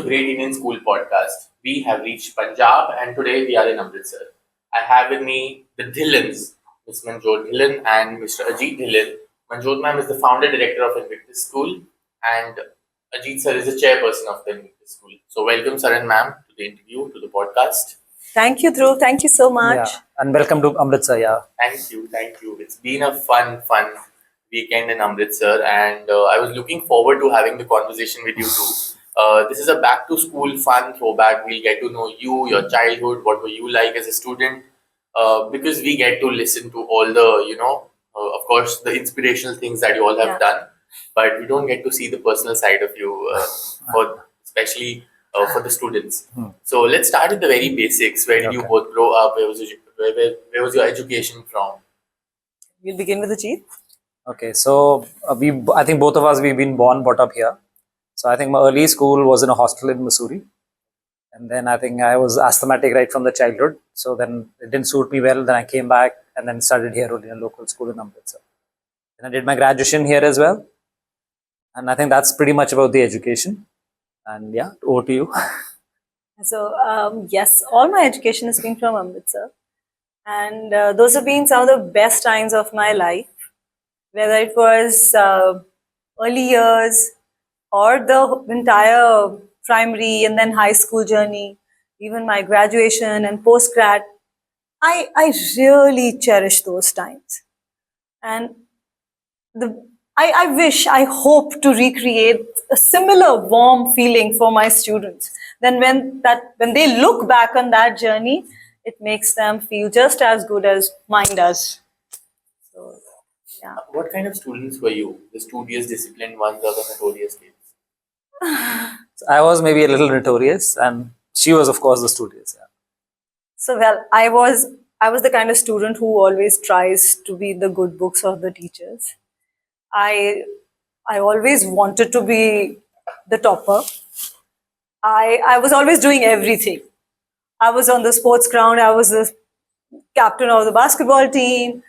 Great Indian School podcast. We have reached Punjab and today we are in Amritsar. I have with me the Dhillons, Ms. Manjot Dhillon and Mr. Ajit Dhillon. Manjot ma'am is the founder director of Invictus School and Ajit sir is the chairperson of the Invictus School. So welcome sir and ma'am to the interview, to the podcast. Thank you, Dhruv. Thank you so much. Yeah, and welcome to Amritsar. Yeah. Thank you. It's been a fun weekend in Amritsar, and I was looking forward to having the conversation with you too. This is a back to school fun throwback. We'll get to know you, your childhood, what were you like as a student, because we get to listen to all the, of course, the inspirational things that you all have done, but we don't get to see the personal side of you, especially for the students. So let's start with the very basics. Where did you both grow up? Where was your education from? We'll begin with Ajit. Okay, so I think both of us, we've been brought up here. So I think my early school was in a hostel in Missouri. And then I think I was asthmatic right from the childhood. So then it didn't suit me well. Then I came back and then studied here in a local school in Amritsar. And I did my graduation here as well. And I think that's pretty much about the education. And yeah, over to you. So yes, all my education has been from Amritsar. And those have been some of the best times of my life. Whether it was early years or the entire primary and then high school journey, even my graduation and post-grad, I really cherish those times. And I hope to recreate a similar warm feeling for my students. Then when they look back on that journey, it makes them feel just as good as mine does. So, yeah. What kind of students were you? The studious, disciplined ones or the notorious kids? I was maybe a little notorious and she was of course the studious. Yeah. So well, I was the kind of student who always tries to be the good books of the teachers. I always wanted to be the topper. I was always doing everything. I was on the sports ground. I was the captain of the basketball team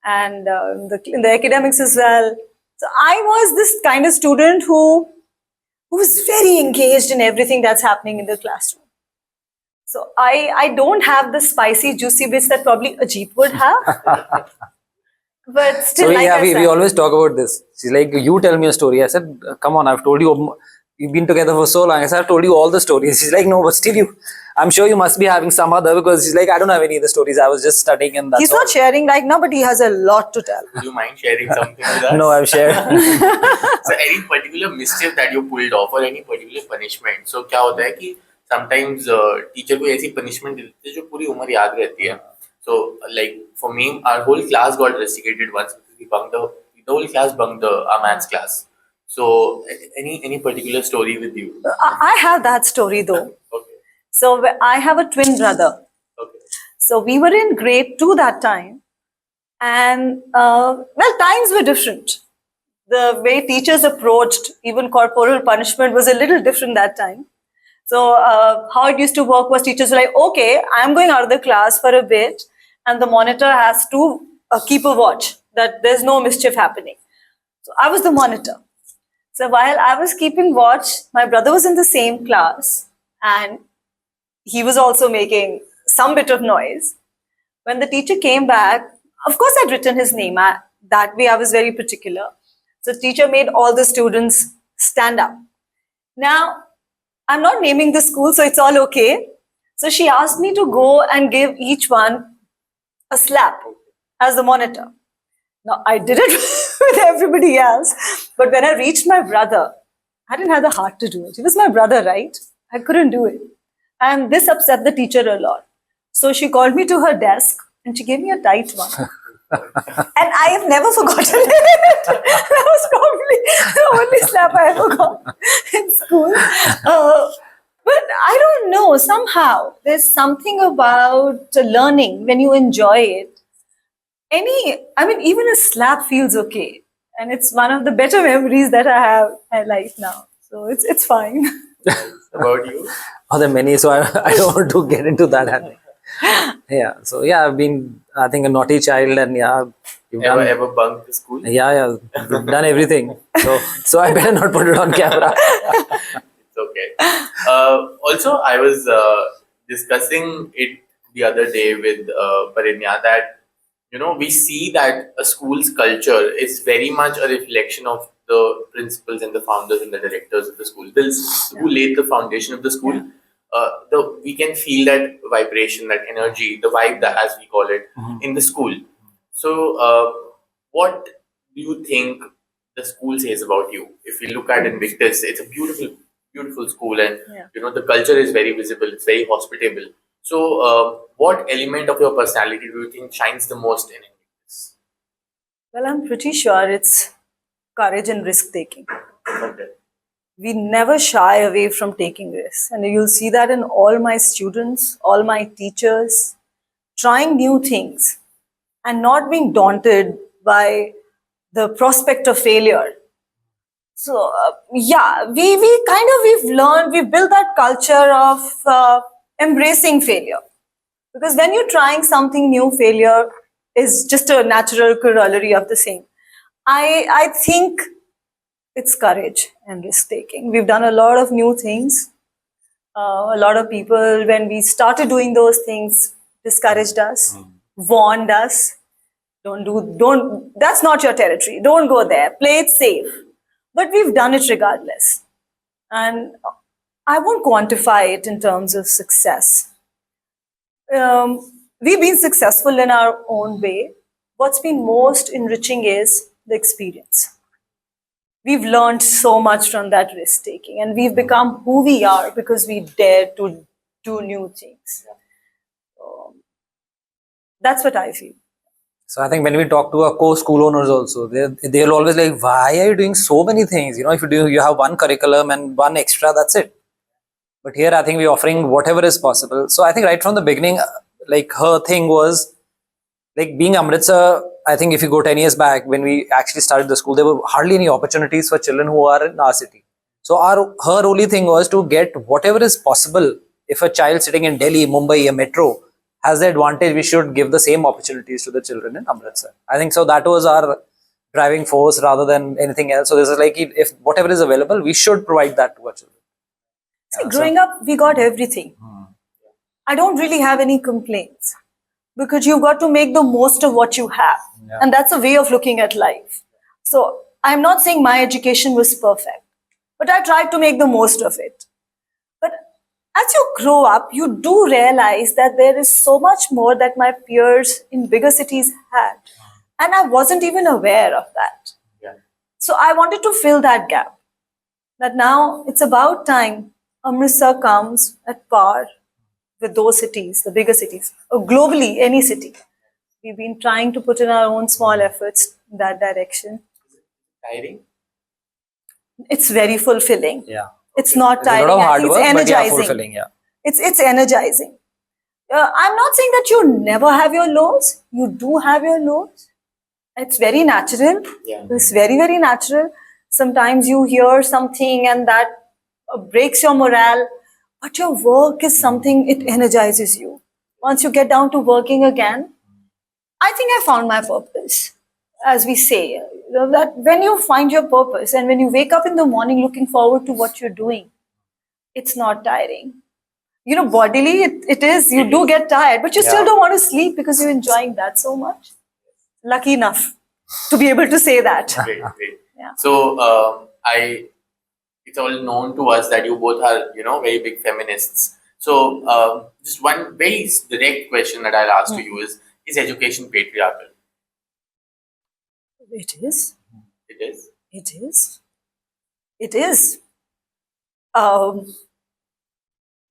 and in the academics as well. So I was this kind of student who was very engaged in everything that's happening in the classroom. So I don't have the spicy, juicy bits that probably Ajit would have. But still, so we always talk about this. She's like, you tell me a story. I said, come on, I've told you, we've been together for so long. I said, I've told you all the stories. She's like, no, but still I'm sure you must be having some other, because she's like, I don't have any of the stories. I was just studying and that's He's not sharing right now, but he has a lot to tell. Would you mind sharing something with us? No, I've shared. So any particular mischief that you pulled off or any particular punishment? So क्या होता है कि sometimes teacher को ऐसी punishment देते हैं जो पूरी उम्र याद रहती है. So like for me, our whole class got rusticated once because we bunked the whole class bunked our maths class. So any particular story with you? I have that story though. Okay. So I have a twin brother. Okay. So we were in grade 2 that time. And times were different. The way teachers approached even corporal punishment was a little different that time. So how it used to work was teachers were like, okay, I'm going out of the class for a bit and the monitor has to keep a watch that there's no mischief happening. So I was the monitor. So while I was keeping watch, my brother was in the same class and he was also making some bit of noise. When the teacher came back, of course I'd written his name. That way I was very particular. So the teacher made all the students stand up. Now, I'm not naming the school, so it's all okay. So she asked me to go and give each one a slap as the monitor. Now, I did it with everybody else. But when I reached my brother, I didn't have the heart to do it. He was my brother, right? I couldn't do it. And this upset the teacher a lot. So she called me to her desk and she gave me a tight one. And I have never forgotten it. That was probably the only slap I ever got in school. But I don't know, somehow there's something about learning when you enjoy it. Even a slap feels okay. And it's one of the better memories that I have in life now. So it's fine. About you? Oh, there are many, so I don't want to get into that. Yeah, so yeah, I've been, I think, a naughty child, and yeah, ever bunked the school? Yeah, we've done everything. So I better not put it on camera. It's Okay. Also, I was discussing it the other day with Parinya that we see that a school's culture is very much a reflection of the principals and the founders and the directors of the school. Who laid the foundation of the school. We can feel that vibration, that energy, the vibe, that as we call it, in the school. So, what do you think the school says about you? If we look at Invictus, it's a beautiful, beautiful school, and the culture is very visible. It's very hospitable. So, what element of your personality do you think shines the most in Invictus? Well, I'm pretty sure it's courage and risk taking. Okay. We never shy away from taking risks, and you'll see that in all my students, all my teachers, trying new things and not being daunted by the prospect of failure. So we've built that culture of embracing failure, because when you're trying something new, failure is just a natural corollary of the same. I think it's courage and risk taking. We've done a lot of new things. A lot of people, when we started doing those things, discouraged us, warned us. That's not your territory. Don't go there. Play it safe. But we've done it regardless. And I won't quantify it in terms of success. We've been successful in our own way. What's been most enriching is the experience. We've learned so much from that risk taking, and we've become who we are because we dare to do new things. That's what I feel. So I think when we talk to our co-school owners also, they'll always like, why are you doing so many things? If you have one curriculum and one extra, that's it. But here I think we're offering whatever is possible. So I think right from the beginning, like her thing was, like being Amritsar, I think if you go 10 years back, when we actually started the school, there were hardly any opportunities for children who are in our city. So her only thing was to get whatever is possible. If a child sitting in Delhi, Mumbai, a metro has the advantage, we should give the same opportunities to the children in Amritsar. I think so that was our driving force rather than anything else. So this is like, if whatever is available, we should provide that to our children. See, growing up, we got everything. I don't really have any complaints, because you've got to make the most of what you have. And that's a way of looking at life. So I'm not saying my education was perfect, but I tried to make the most of it. But as you grow up, you do realize that there is so much more that my peers in bigger cities had. And I wasn't even aware of that. So I wanted to fill that gap. That now it's about time Amritsar comes at par with those cities, the bigger cities, or globally, any city. We've been trying to put in our own small efforts in that direction. Tiring? It's very fulfilling. Yeah. It's not There's tiring. a lot of hard It's work, energizing. but yeah, fulfilling, yeah. It's energizing. I'm not saying that you never have your lows. You do have your lows. It's very natural. It's very, very natural. Sometimes you hear something and that breaks your morale. But your work is something, it energizes you. Once you get down to working again, I think I found my purpose. As we say, that when you find your purpose and when you wake up in the morning looking forward to what you're doing, it's not tiring. Bodily, it is. You do get tired, but you still don't want to sleep because you're enjoying that so much. Lucky enough to be able to say that. Great. So, it's all known to us that you both are, very big feminists. So, just one very direct question that I'll ask to you is education patriarchal? It is. It is? It is. It is.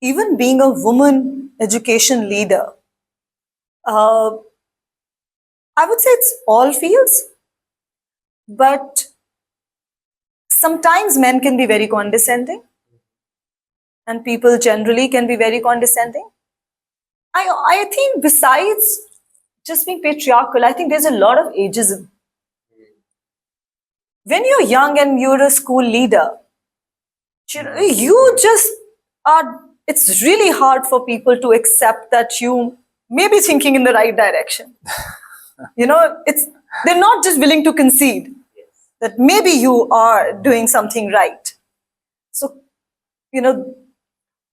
Even being a woman education leader, I would say it's all fields, but sometimes men can be very condescending, and people generally can be very condescending. I think besides just being patriarchal, I think there's a lot of ageism. When you're young and you're a school leader, you just are, it's really hard for people to accept that you may be thinking in the right direction. They're not just willing to concede that maybe you are doing something right. So,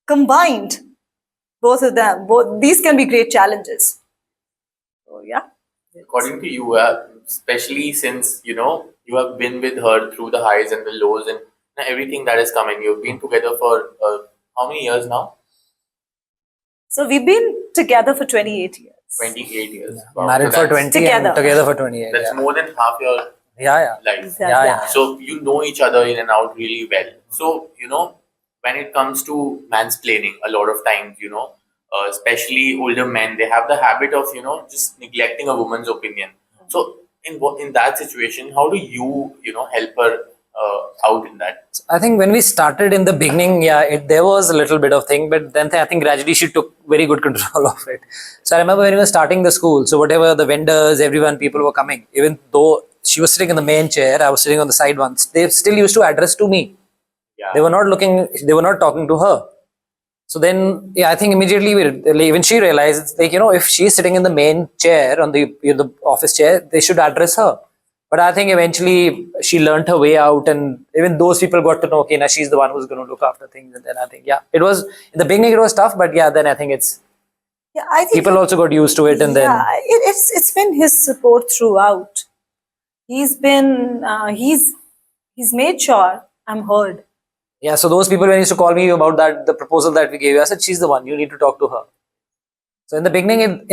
combined, both of them, these can be great challenges. So yeah. According to you, especially since you have been with her through the highs and the lows and everything that has come in, you've been together for how many years now? So we've been together for 28 years. 28 years. Yeah. Wow. Married So for 20 Together. and together for 28. That's Yeah. more than half your Yeah. life. Yeah. So you know each other in and out really well. So when it comes to mansplaining, a lot of times especially older men, they have the habit of just neglecting a woman's opinion. So in that situation, how do you help her out in that? I think when we started in the beginning, there was a little bit of thing, but then I think gradually she took very good control of it. So I remember when we were starting the school, so whatever the vendors, everyone, people were coming, even though she was sitting in the main chair, I was sitting on the side ones, they still used to address to me. Yeah. They were not talking to her. So then, I think immediately even she realized, it's like, if she's sitting in the main chair, on the office chair, they should address her. But I think eventually she learned her way out, and even those people got to know, okay, now she's the one who's going to look after things. And then I think, it was, in the beginning it was tough, but then I think I think people also got used to it. And then, it's been his support throughout. He's been, he's made sure I'm heard. yeah, so those people when used to call me about the proposal that we gave you, I said, she's the one, you need to talk to her. So in the beginning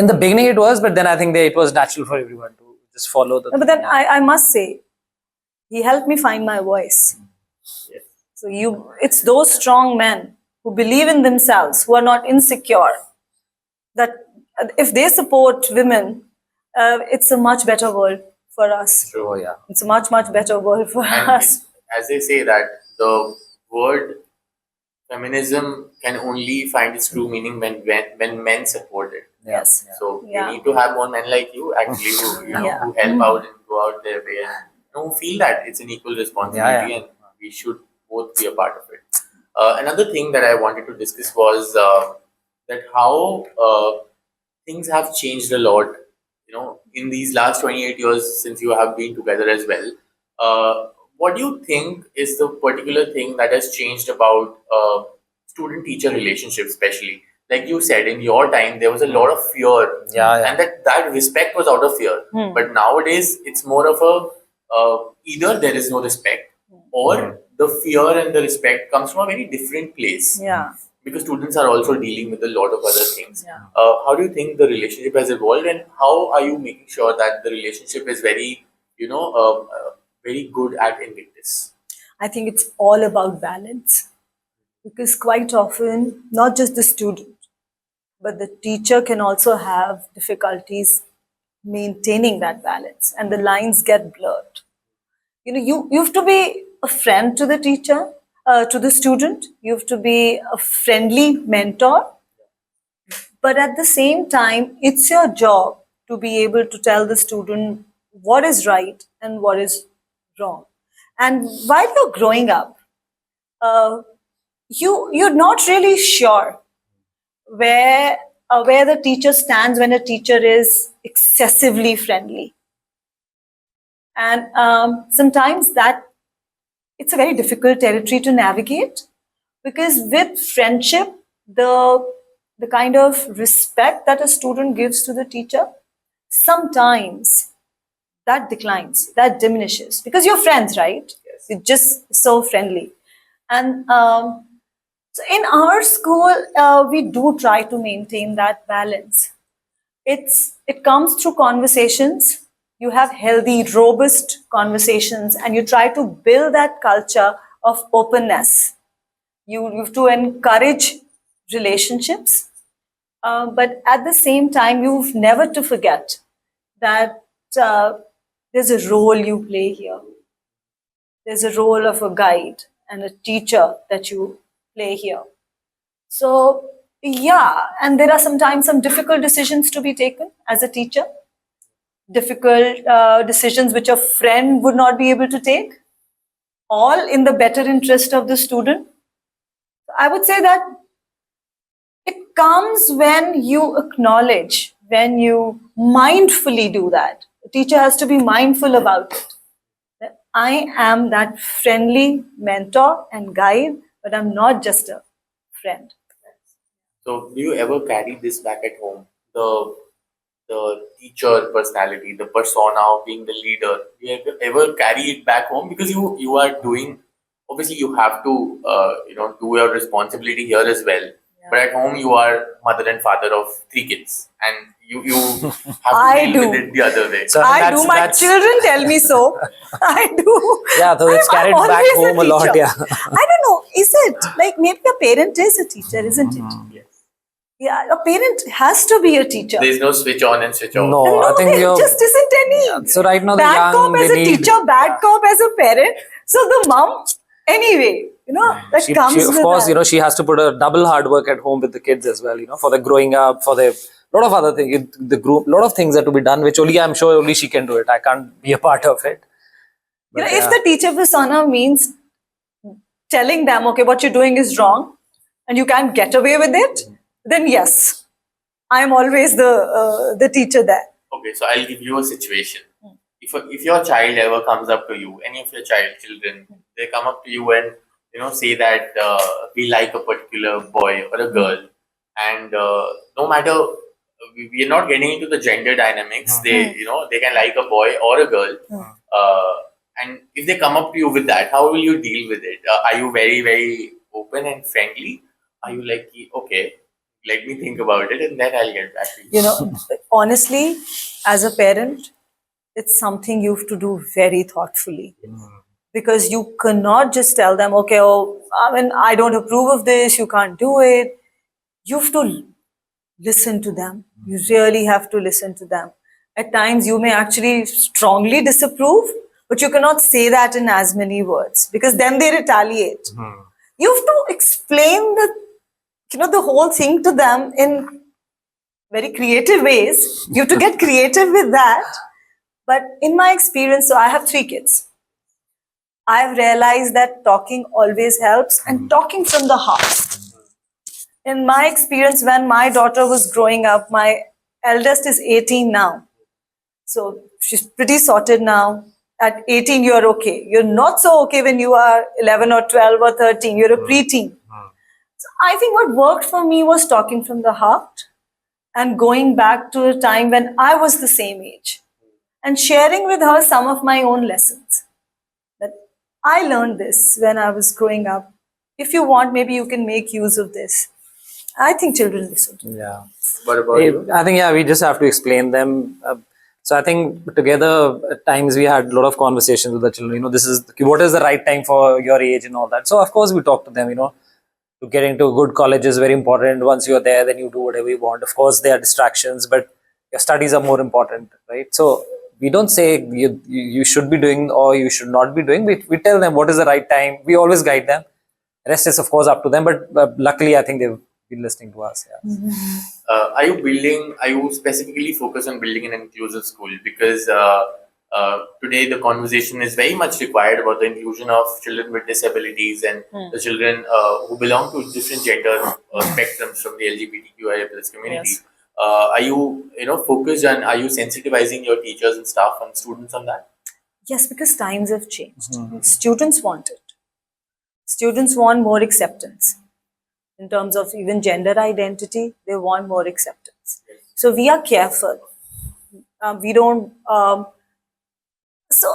it was, but then I think it was natural for everyone to just follow the. No, but then I must say, he helped me find my voice. Yes. So it's those strong men who believe in themselves, who are not insecure, that if they support women, it's a much better world for us. True. Oh, yeah. It's a much, much better world for And us. as they say that the word feminism can only find its true meaning when men support it. Yes. So Yeah. we need to have more men like you actually who Yeah. who help out and go out their way and who feel that it's an equal responsibility and we should both be a part of it. Another thing that I wanted to discuss was that how things have changed a lot in these last 28 years since you have been together as well. What do you think is the particular thing that has changed about student-teacher relationship, especially? Like you said, in your time, there was a lot of fear, and that respect was out of fear. But nowadays, it's more of a either there is no respect, or the fear and the respect comes from a very different place. Yeah. Because students are also dealing with a lot of other things. Yeah. How do you think the relationship has evolved, and how are you making sure that the relationship is very, very good at Invictus? I think it's all about balance, because quite often, not just the student, but the teacher can also have difficulties maintaining that balance, and the lines get blurred. You have to be a friend to the teacher, to the student. You have to be a friendly mentor. But at the same time, it's your job to be able to tell the student what is right and what is wrong. And while you're growing up, you're not really sure where the teacher stands when a teacher is excessively friendly. And sometimes it's a very difficult territory to navigate, because with friendship, the kind of respect that a student gives to the teacher, sometimes that declines, that diminishes, because you're friends, right? Yes. You're just so friendly. And so in our school, we do try to maintain that balance. It comes through conversations. You have healthy, robust conversations, and you try to build that culture of openness. You have to encourage relationships, but at the same time, you've never to forget that there's a role you play here. There's a role of a guide and a teacher that you play here. So, yeah, and there are sometimes some difficult decisions to be taken as a teacher. Difficult decisions which a friend would not be able to take, all in the better interest of the student. I would say that it comes when you acknowledge, when you mindfully do that. The teacher has to be mindful about it. That I am that friendly mentor and guide but I'm not just a friend. So, do you ever carry this back at home? The teacher personality, the persona of being the leader. Do you ever carry it back home? Because you are doing, obviously you have to do your responsibility here as well. Yeah. But at home you are mother and father of 3 kids, and you have to I deal do. with it the other way. So I do. My children tell me so. I do. Yeah, so it's carried I'm back always home a lot. teacher. Yeah. I don't know. Is it like maybe a parent is a teacher, isn't it? Yes. Yeah, a parent has to be a teacher. There's no switch on and switch off. No, I think there you're. just isn't any. So right now the Bad young, cop as they a need. teacher, bad cop as a parent. So the mom, anyway, that She, comes of with course, that. she has to put a double hard work at home with the kids as well, for the growing up, for the lot of other things, the group, lot of things are to be done, which only I'm sure only she can do it. I can't be a part of it. But, If the teacher persona means telling them, okay, what you're doing is wrong, and you can't get away with it, then yes, I'm always the teacher there. Okay, so I'll give you a situation. If your child ever comes up to you, any of your children, they come up to you and say that we like a particular boy or a girl, and no matter we are not getting into the gender dynamics. They can like a boy or a girl, and if they come up to you with that, how will you deal with it? Are you very very open and friendly? Are you like, okay, let me think about it and then I'll get back to you? Honestly, as a parent, it's something you have to do very thoughtfully. Because you cannot just tell them, okay, I don't approve of this, you can't do it. You have to listen to them. You really have to listen to them. At times, you may actually strongly disapprove, but you cannot say that in as many words because then they retaliate. You have to explain the whole thing to them in very creative ways. You have to get creative with that. But in my experience, so I have 3 kids. I've realized that talking always helps and talking from the heart. In my experience, when my daughter was growing up, my eldest is 18 now. So she's pretty sorted now. At 18, you're okay. You're not so okay when you are 11 or 12 or 13. You're a preteen. So I think what worked for me was talking from the heart and going back to a time when I was the same age and sharing with her some of my own lessons. That I learned this when I was growing up. If you want, maybe you can make use of this. I think children listen. Yeah. What about you? I think, we just have to explain them. So I think together at times we had a lot of conversations with the children. This is what is the right time for your age and all that. So of course we talk to them. To get into a good college is very important. Once you're there, then you do whatever you want. Of course, there are distractions, but your studies are more important, right? So we don't say you should be doing or you should not be doing. We tell them what is the right time. We always guide them. Rest is of course up to them. But luckily, I think they've been listening to us. Yeah. Are you specifically focused on building an inclusive school? Because today the conversation is very much required about the inclusion of children with disabilities and the children who belong to different gender spectrums from the LGBTQIA plus community. Yes. Are you focused on? Are you sensitizing your teachers and staff and students on that? Yes, because times have changed. Students want it. Students want more acceptance. In terms of even gender identity, they want more acceptance. So we are careful. We don't. So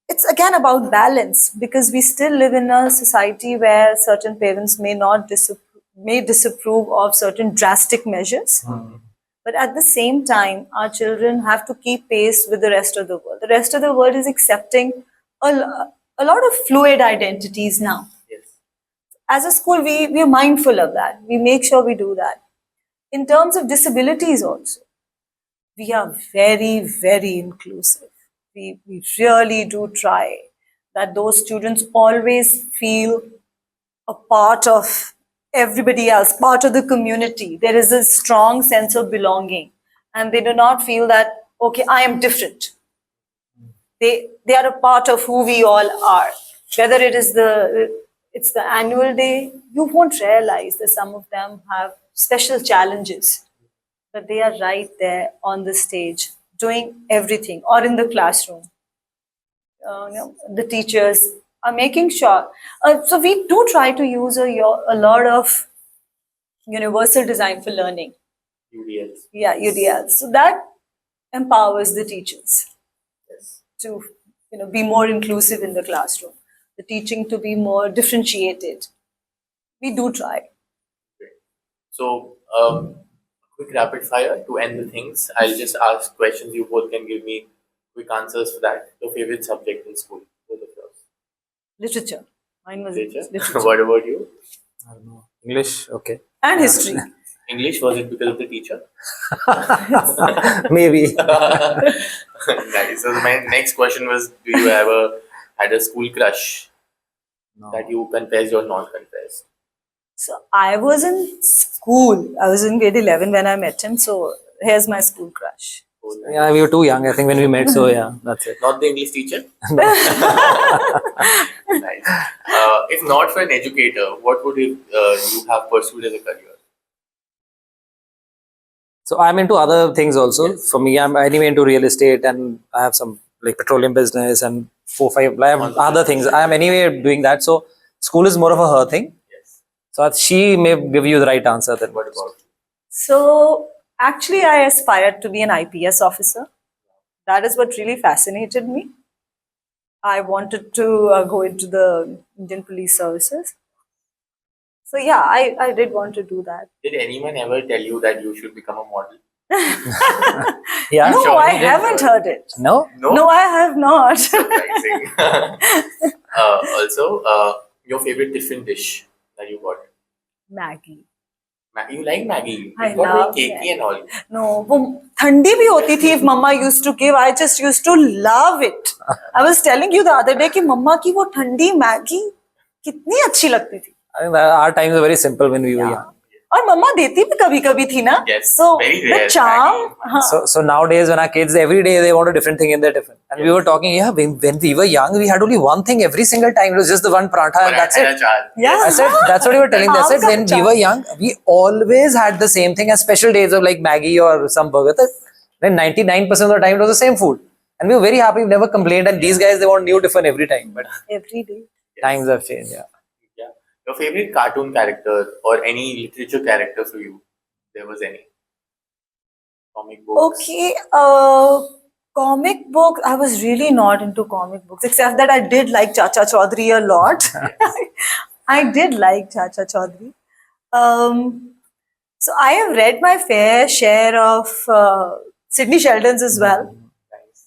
it's again about balance because we still live in a society where certain parents may disapprove of certain drastic measures. But at the same time, our children have to keep pace with the rest of the world. The rest of the world is accepting a lot of fluid identities now. As a school, we are mindful of that. We make sure we do that. In terms of disabilities also, we are very, very inclusive. We really do try that those students always feel a part of everybody else, part of the community. There is a strong sense of belonging. And they do not feel that, okay, I am different. They are a part of who we all are. Whether it is it's the annual day, you won't realize that some of them have special challenges, but they are right there on the stage doing everything or in the classroom. The teachers are making sure. So we do try to use a lot of universal design for learning. UDLs. Yeah, UDL. So that empowers the teachers Yes. to be more inclusive in the classroom, the teaching to be more differentiated. We do try. Great. So, quick rapid fire to end the things. I'll just ask questions. You both can give me quick answers for that. Your favorite subject in school? Both of yours. Literature. Mine was Literature. literature. What about you? I don't know. English, okay. And history. English, was it because of the teacher? Maybe. Nice. So my next question was, do you ever had a school crush No. that you confessed or not confessed? So I was in school. I was in grade 11 when I met him. So here's my school crush. Oh, nice. Yeah, we were too young, I think, when we met. So yeah, that's it. Not the English teacher? Nice. If not for an educator, what would you have pursued as a career? So I'm into other things also. Yes. For me, I'm anyway into real estate, and I have some like petroleum business and 4-5. I have other things. I am anyway doing that. So school is more of a her thing. Yes. So she may give you the right answer then. What about you? So actually, I aspired to be an IPS officer. That is what really fascinated me. I wanted to go into the Indian Police Services. So yeah, I did want to do that. Did anyone ever tell you that you should become a model? Yeah. No, sure I you did. haven't heard it. No. No, I have not. Surprising. Also, your favorite different dish that you got? Maggie. You like Maggie? I It got love very cakey Maggie. and all. No, वो ठंडी भी होती थी if Mama used to give. I just used to love it. I was telling you the other day कि मम्मा की वो ठंडी Maggi कितनी अच्छी लगती थी. I think that our times were very simple when we were young. और मम्मा देती भी कभी-कभी थी ना. Yes, So very the rare charm. Maggie. हाँ. So nowadays, when our kids every day they want a different thing in their tiffin, and we were talking, yeah, when we were young, we had only one thing every single time. It was just the one paratha, and that's it. Yeah. I said that's what you were telling me. I said when we were young, we always had the same thing. As special days of like Maggie or some burger, then 99% of the time it was the same food, and we were very happy. We never complained. And these guys they want new tiffin every time. But Every day. times have changed. Yeah. Yeah. Your favorite cartoon character or any literature character for you? There was any? Comic books? Okay, comic book. I was really not into comic books, except that I did like Chacha Chaudhary a lot. I did like Chacha Chaudhary. So I have read my fair share of Sidney Sheldon's as well. Nice.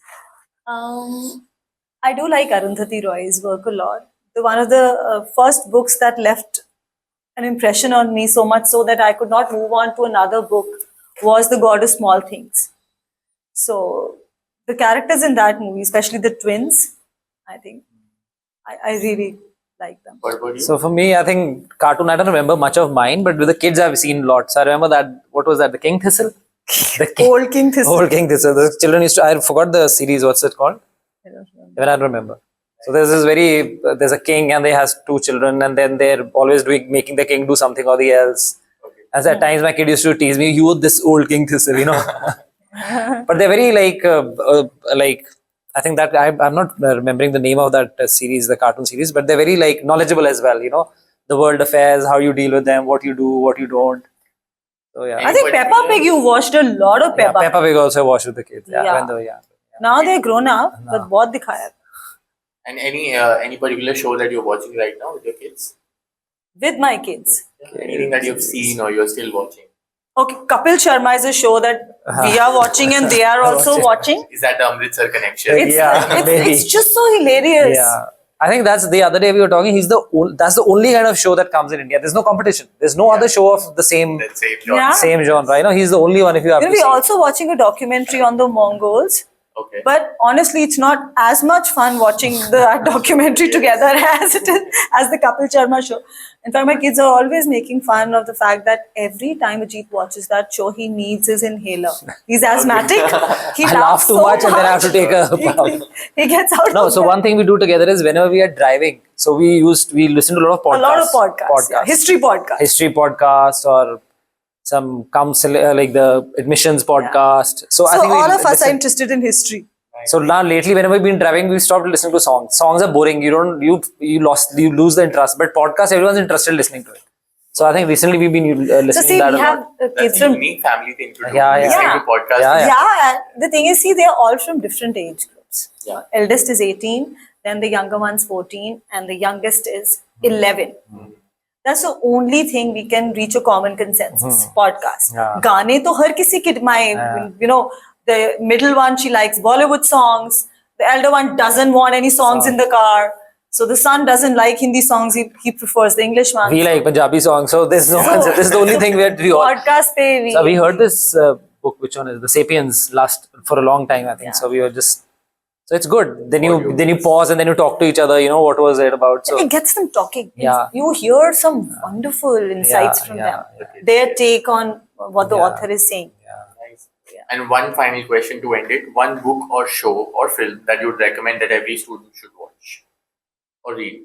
I do like Arundhati Roy's work a lot. One of the first books that left an impression on me so much so that I could not move on to another book was The God of Small Things. So the characters in that movie, especially the twins, I think I really like them. What about you? So for me, I think cartoon. I don't remember much of mine, but with the kids, I've seen lots. I remember that. What was that? The King Thistle. The Old King Thistle. Old King Thistle. The children used to. I forgot the series. What's it called? I don't remember. Even I don't remember. So there's this very. There's a king and they has 2 children, and then they're always making the king do something or the else. Okay. As at times my kid used to tease me, "You are this old King Thistle," you know. But they're very like. I think that I'm not remembering the name of that series, the cartoon series, but they're very like knowledgeable as well. You know, the world affairs, how you deal with them, what you do, what you don't. So yeah. I think Peppa particular- Pig, you watched a lot of Yeah, Peppa. Peppa Pig also watched with the kids. Yeah, Yeah. when they were young. Now they're grown up, but बहुत दिखाया And any particular show that you're watching right now with your kids? with my kids. Anything that you've seen or you're still watching? Okay, Kapil Sharma is a show that we are watching and they are also watching. Is that the Amritsar connection? It's, Yeah, maybe. it's just so hilarious. Yeah. I think that's the other day we were talking. That's the only kind of show that comes in India. There's no competition. There's no other show of the same That same genre. Yeah. same genre. You know, he's the only one. If you have to We're see. also watching a documentary on the Mongols. Okay. But honestly, it's not as much fun watching the documentary together as it is as the Kapil Sharma show. In fact, my kids are always making fun of the fact that every time Ajit watches that show, he needs his inhaler. He's asthmatic. He I laugh laughs too so much and then I have to take a he gets out. No, of so that. one thing we do together is whenever we are driving, so we listen to a lot of podcasts. A lot of podcasts. Yeah. History podcasts. History podcast or some council like the admissions podcast. So I So think we all of us are listen- interested in history. So now lately, whenever we've been driving, we stopped listening to songs. Songs are boring. You lose the interest. But podcast, everyone's interested listening to it. So I think recently we've been listening So see, to that we a have lot. kids That's a from unique family thing to do. Yeah, yeah. Listening Yeah. to podcasts. Yeah, yeah. The thing is, see, they are all from different age groups. Yeah. Eldest is 18, then the younger one's 14, and the youngest is 11. That's the only thing we can reach a common consensus. Podcast. Yeah. Gaane to har kisi ki you know, the middle one, she likes Bollywood songs. The elder one doesn't want any songs in the car. So the son doesn't like Hindi songs. He prefers the English ones. We like Punjabi songs. So this is no concept. This is the only thing we all. Podcast pe So we heard this book, which one is The Sapiens, last for a long time, I think. Yeah. So we were just. So it's good. Then you pause and then you talk to each other. You know what was it about. So it gets them talking. Yeah. You hear some wonderful insights from them. Their take on what the author is saying. Nice. And one final question to end it. One book or show or film that you would recommend that every student should watch or read.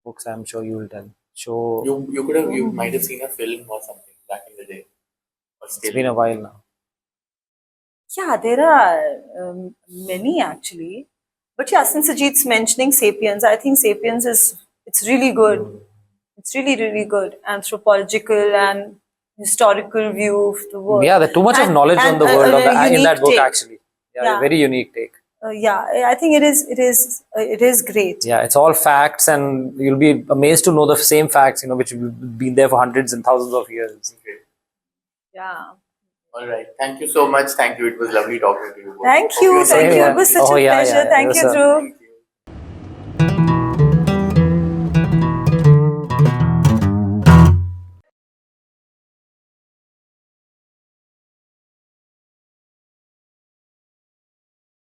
books, I'm sure you will tell. Show. You might have seen a film or something back in the day. Or It's still. been a while now. Yeah, there are many actually. But yeah, since Ajit's mentioning Sapiens, I think Sapiens it's really good. It's really, really good. Anthropological and historical view of the world. Yeah, there's too much of knowledge on the world in that book, take. actually. Yeah, very unique take. Yeah, I think it is great. Yeah, it's all facts, and you'll be amazed to know the same facts, which have been there for hundreds and thousands of years. Okay. Yeah. All right. Thank you so much. Thank you. It was lovely talking to you. Thank you. Same Thank you. here. It was such Oh, a yeah, pleasure. yeah. Thank It you, was Dhruv.